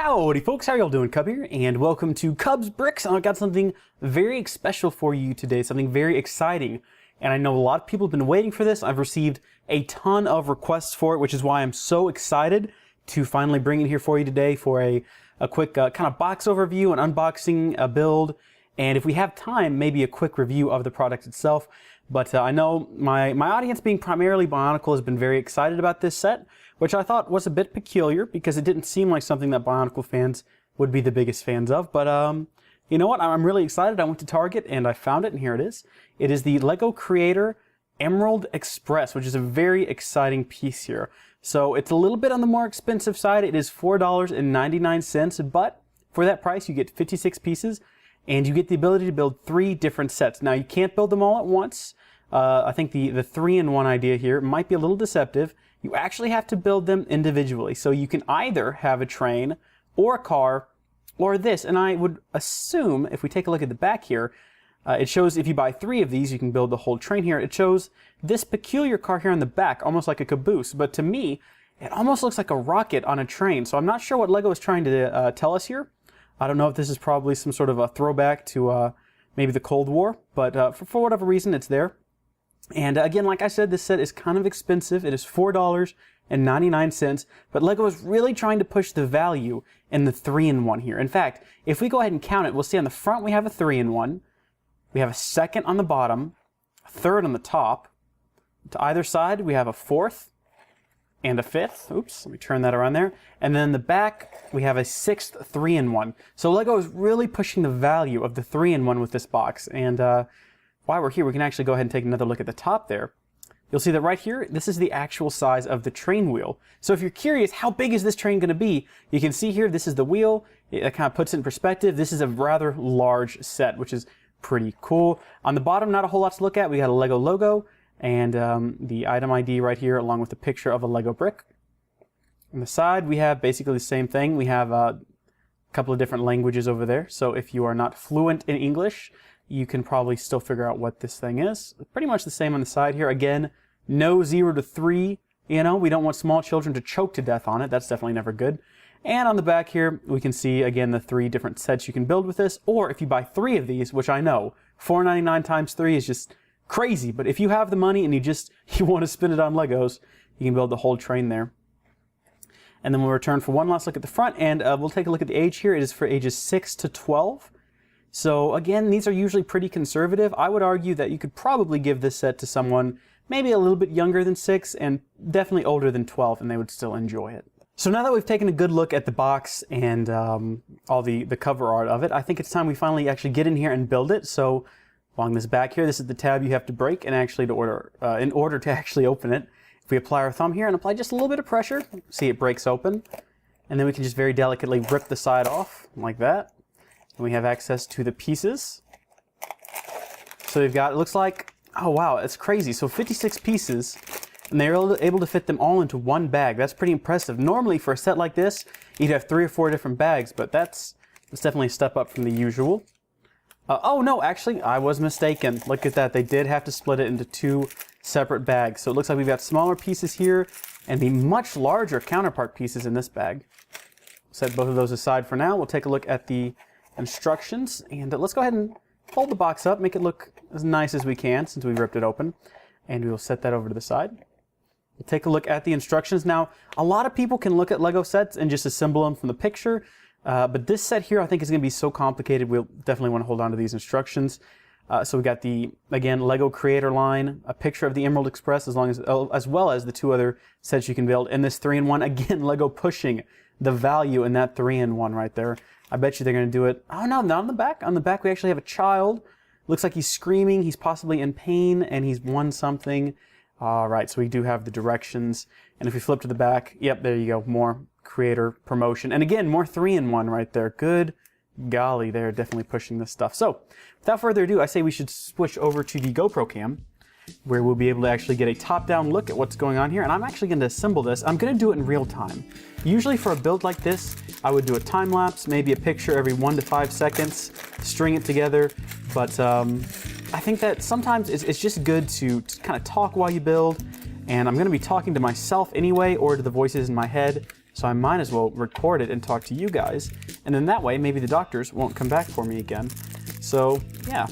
Howdy folks, how y'all doing? Cub here, and welcome to Cub's Bricks. I've got something very special for you today, something very exciting. And I know a lot of people have been waiting for this. I've received a ton of requests for it, which is why I'm so excited to finally bring it here for you today for a quick kind of box overview, an unboxing, a build, and if we have time, maybe a quick review of the product itself. But I know my audience, being primarily Bionicle, has been very excited about this set, which I thought was a bit peculiar because it didn't seem like something that Bionicle fans would be the biggest fans of. But you know what? I'm really excited. I went to Target and I found it, and here it is. It is the LEGO Creator Emerald Express, which is a very exciting piece here. So it's a little bit on the more expensive side. It is $4.99, but for that price you get 56 pieces and you get the ability to build 3 different sets. Now you can't build them all at once. I think the 3-in-1 idea here might be a little deceptive. You actually have to build them individually. So you can either have a train or a car or this. And I would assume, if we take a look at the back here, it shows if you buy 3 of these, you can build the whole train here. It shows this peculiar car here on the back, almost like a caboose. But to me, it almost looks like a rocket on a train. So I'm not sure what LEGO is trying to tell us here. I don't know if this is probably some sort of a throwback to maybe the Cold War. But for whatever reason, it's there. And again, like I said, this set is kind of expensive. It is $4.99, but LEGO is really trying to push the value in the 3-in-1 here. In fact, if we go ahead and count it, we'll see on the front we have a 3-in-1, we have a second on the bottom, a third on the top, to either side we have a 4th and a 5th. Oops, let me turn that around there. And then in the back we have a 6th 3-in-1. So LEGO is really pushing the value of the 3-in-1 with this box. And while we're here, we can actually go ahead and take another look at the top there. You'll see that right here, this is the actual size of the train wheel. So if you're curious, how big is this train going to be? You can see here, this is the wheel. It kind of puts it in perspective. This is a rather large set, which is pretty cool. On the bottom, not a whole lot to look at. We got a LEGO logo and the item ID right here, along with a picture of a LEGO brick. On the side, we have basically the same thing. We have a couple of different languages over there. So if you are not fluent in English, you can probably still figure out what this thing is. Pretty much the same on the side here. Again, no 0 to 3. You know, we don't want small children to choke to death on it. That's definitely never good. And on the back here, we can see, again, the 3 different sets you can build with this. Or if you buy 3 of these, which I know, $4.99 times 3 is just crazy. But if you have the money and you want to spend it on Legos, you can build the whole train there. And then we'll return for one last look at the front, and we'll take a look at the age here. It is for ages 6 to 12. So again, these are usually pretty conservative. I would argue that you could probably give this set to someone maybe a little bit younger than 6 and definitely older than 12, and they would still enjoy it. So now that we've taken a good look at the box and all the cover art of it, I think it's time we finally actually get in here and build it. So along this back here, this is the tab you have to break and actually in order to actually open it. If we apply our thumb here and apply just a little bit of pressure, see it breaks open, and then we can just very delicately rip the side off like that. And we have access to the pieces. So we've got, it looks like, oh wow, it's crazy. So 56 pieces, and they're able to fit them all into one bag. That's pretty impressive. Normally for a set like this, you'd have 3 or 4 different bags, but that's definitely a step up from the usual. Oh no, actually, I was mistaken. Look at that. They did have to split it into 2 separate bags. So it looks like we've got smaller pieces here and the much larger counterpart pieces in this bag. Set both of those aside for now. We'll take a look at the instructions, and let's go ahead and fold the box up, make it look as nice as we can since we ripped it open, and we will set that over to the side. We'll take a look at the instructions. Now, a lot of people can look at LEGO sets and just assemble them from the picture, but this set here I think is going to be so complicated, we'll definitely want to hold on to these instructions. So we got the, again, LEGO Creator line, a picture of the Emerald Express, as well as the 2 other sets you can build, and this 3-in-1, again, LEGO pushing the value in that 3-in-1 right there. I bet you they're going to do it. Oh no, not on the back. On the back we actually have a child. Looks like he's screaming. He's possibly in pain and he's won something. All right, so we do have the directions. And if we flip to the back, yep, there you go. More creator promotion. And again, more 3-in-1 right there. Good golly, they're definitely pushing this stuff. So without further ado, I say we should switch over to the GoPro cam, where we'll be able to actually get a top-down look at what's going on here. And I'm actually going to assemble this. I'm going to do it in real time. Usually for a build like this, I would do a time lapse, maybe a picture every 1 to 5 seconds, string it together. But I think that sometimes it's just good to kind of talk while you build. And I'm going to be talking to myself anyway, or to the voices in my head. So I might as well record it and talk to you guys. And then that way, maybe the doctors won't come back for me again. So yeah,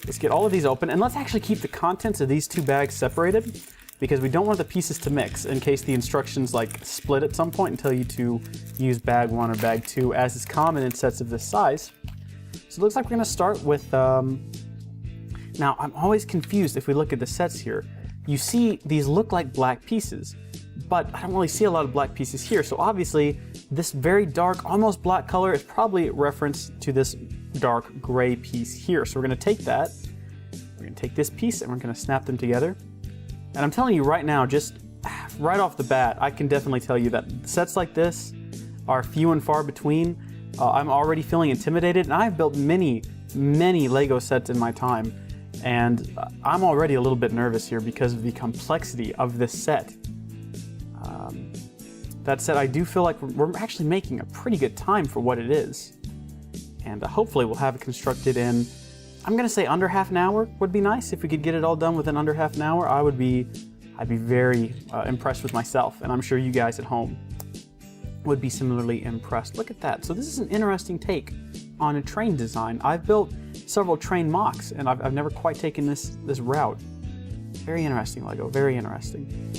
let's get all of these open. And let's actually keep the contents of these two bags separated, because we don't want the pieces to mix in case the instructions like split at some point and tell you to use bag 1 or bag 2, as is common in sets of this size. So it looks like we're gonna start with, now I'm always confused if we look at the sets here. You see these look like black pieces, but I don't really see a lot of black pieces here. So obviously this very dark, almost black color is probably a reference to this dark gray piece here. So we're gonna take that, we're gonna take this piece and we're gonna snap them together. And I'm telling you right now, just right off the bat, I can definitely tell you that sets like this are few and far between. I'm already feeling intimidated, and I've built many Lego sets in my time, and I'm already a little bit nervous here because of the complexity of this set. That said, I do feel like we're actually making a pretty good time for what it is. And hopefully we'll have it constructed in, I'm gonna say under half an hour would be nice. If we could get it all done within under half an hour, I'd be very impressed with myself, and I'm sure you guys at home would be similarly impressed. Look at that. So this is an interesting take on a train design. I've built several train mocks, and I've never quite taken this route. Very interesting, Lego, very interesting.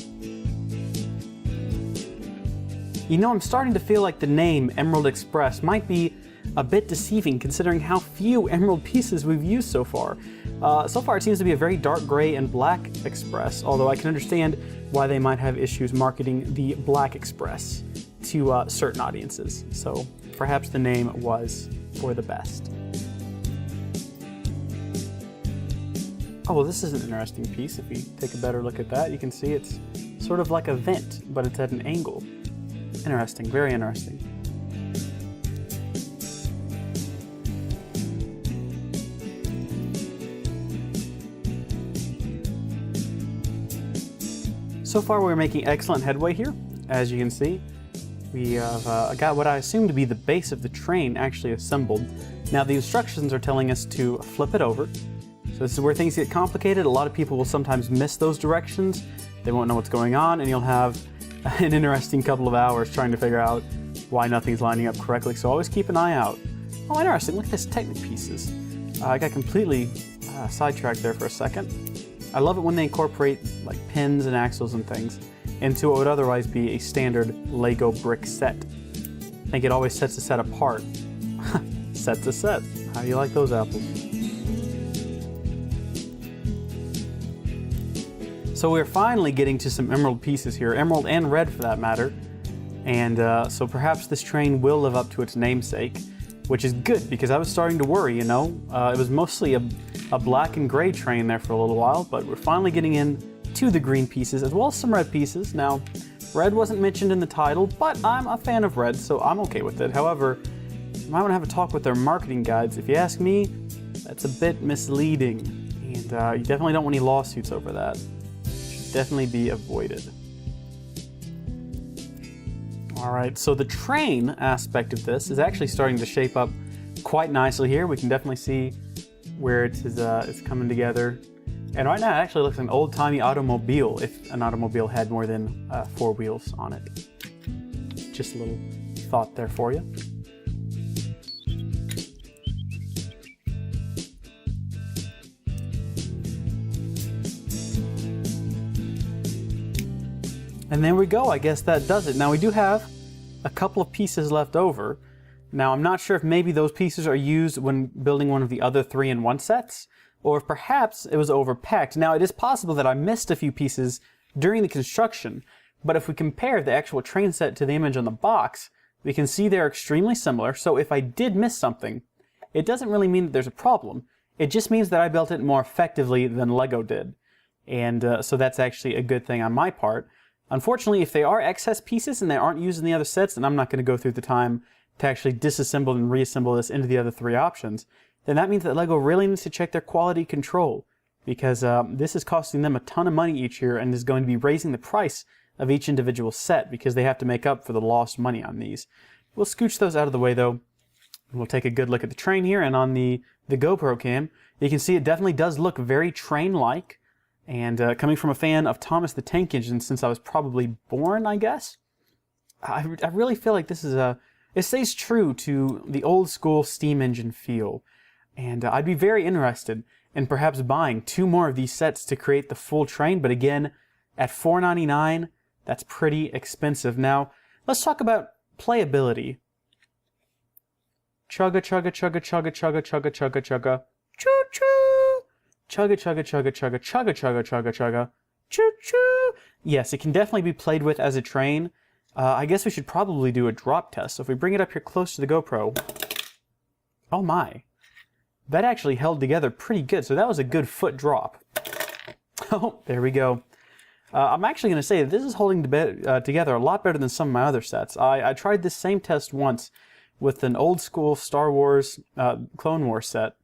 You know, I'm starting to feel like the name Emerald Express might be a bit deceiving considering how few emerald pieces we've used so far. So far it seems to be a very dark gray and black Express, although I can understand why they might have issues marketing the Black Express to certain audiences. So perhaps the name was for the best. Oh, well, this is an interesting piece. If you take a better look at that, you can see it's sort of like a vent, but it's at an angle. Interesting, very interesting. So far we're making excellent headway here. As you can see, we have got what I assume to be the base of the train actually assembled. Now the instructions are telling us to flip it over. So this is where things get complicated. A lot of people will sometimes miss those directions. They won't know what's going on, and you'll have an interesting couple of hours trying to figure out why nothing's lining up correctly. So always keep an eye out. Oh, interesting, look at this Technic pieces. I got completely sidetracked there for a second. I love it when they incorporate like pins and axles and things into what would otherwise be a standard Lego brick set. I think it always sets a set apart. Set's a set. How do you like those apples? So we're finally getting to some emerald pieces here, emerald and red for that matter. And so perhaps this train will live up to its namesake, which is good because I was starting to worry, you know. It was mostly a black and gray train there for a little while, but we're finally getting in to the green pieces as well as some red pieces. Now, red wasn't mentioned in the title, but I'm a fan of red, so I'm okay with it. However, you might want to have a talk with their marketing guides. If you ask me, that's a bit misleading, and you definitely don't want any lawsuits over that. Should definitely be avoided. All right, so the train aspect of this is actually starting to shape up quite nicely here. We can definitely see where it's coming together. And right now it actually looks like an old-timey automobile, if an automobile had more than 4 wheels on it. Just a little thought there for you. And there we go, I guess that does it. Now we do have a couple of pieces left over. Now I'm not sure if maybe those pieces are used when building one of the other 3-in-1 sets, or if perhaps it was overpacked. Now it is possible that I missed a few pieces during the construction, but if we compare the actual train set to the image on the box, we can see they're extremely similar. So if I did miss something, it doesn't really mean that there's a problem. It just means that I built it more effectively than Lego did. And so that's actually a good thing on my part. Unfortunately, if they are excess pieces and they aren't used in the other sets, then I'm not going to go through the time to actually disassemble and reassemble this into the other 3 options. Then that means that Lego really needs to check their quality control, because this is costing them a ton of money each year and is going to be raising the price of each individual set because they have to make up for the lost money on these. We'll scooch those out of the way though. We'll take a good look at the train here, and on the GoPro cam, you can see it definitely does look very train-like. And coming from a fan of Thomas the Tank Engine since I was probably born, I guess, I really feel like this is it stays true to the old school steam engine feel. And I'd be very interested in perhaps buying 2 more of these sets to create the full train. But again, at $4.99, that's pretty expensive. Now, let's talk about playability. Chugga, chugga, chugga, chugga, chugga, chugga, chugga, chugga. Choo choo! Chugga, chugga, chugga, chugga, chugga, chugga, chugga, chugga. Choo choo! Yes, it can definitely be played with as a train. I guess we should probably do a drop test. So if we bring it up here close to the GoPro. Oh my. That actually held together pretty good. So that was a good foot drop. Oh, there we go. I'm actually going to say that this is holding together a lot better than some of my other sets. I tried this same test once with an old school Star Wars Clone Wars set.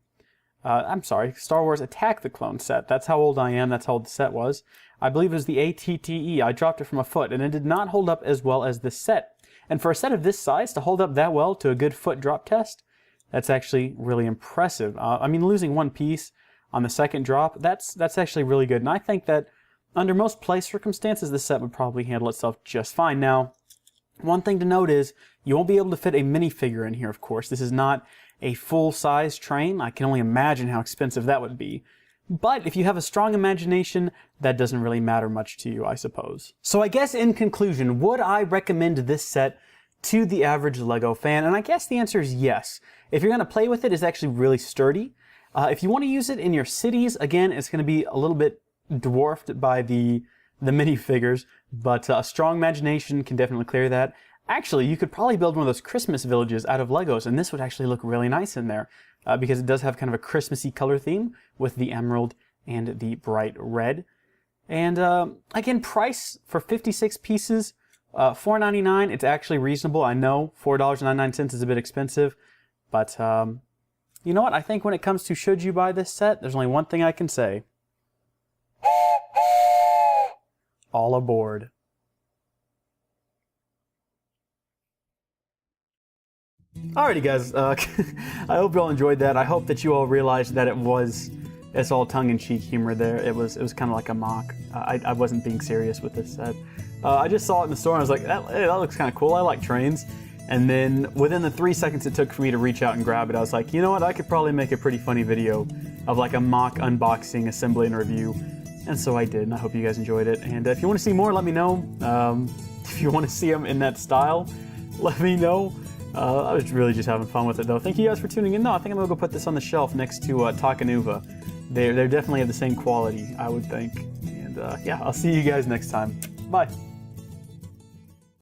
I'm sorry, Star Wars Attack the Clone set. That's how old I am. That's how old the set was. I believe it was the ATTE. I dropped it from a foot, and it did not hold up as well as this set. And for a set of this size to hold up that well to a good foot drop test, that's actually really impressive. I mean, losing 1 piece on the second drop, that's actually really good. And I think that under most play circumstances, this set would probably handle itself just fine. Now, one thing to note is you won't be able to fit a minifigure in here, of course. This is not a full-size train. I can only imagine how expensive that would be. But if you have a strong imagination, that doesn't really matter much to you, I suppose. So I guess in conclusion, would I recommend this set to the average LEGO fan? And I guess the answer is yes. If you're going to play with it, it's actually really sturdy. If you want to use it in your cities, again, it's going to be a little bit dwarfed by the minifigures, but a strong imagination can definitely clear that. Actually, you could probably build one of those Christmas villages out of Legos, and this would actually look really nice in there, because it does have kind of a Christmassy color theme with the emerald and the bright red. And again, price for 56 pieces, $4.99, it's actually reasonable. I know $4.99 is a bit expensive, but you know what? I think when it comes to should you buy this set, there's only one thing I can say. All aboard. Alrighty guys, I hope you all enjoyed that. I hope that you all realized that it's all tongue-in-cheek humor there. It was kind of like a mock. I wasn't being serious with this set. I just saw it in the store and I was like, hey, that looks kind of cool. I like trains. And then within the 3 seconds it took for me to reach out and grab it, I was like, you know what? I could probably make a pretty funny video of like a mock unboxing, assembly, and review. And so I did, and I hope you guys enjoyed it. And if you want to see more, let me know. If you want to see them in that style, let me know. I was really just having fun with it, though. Thank you guys for tuning in. No, I think I'm going to go put this on the shelf next to Takanuva. They're definitely of the same quality, I would think. And yeah, I'll see you guys next time. Bye.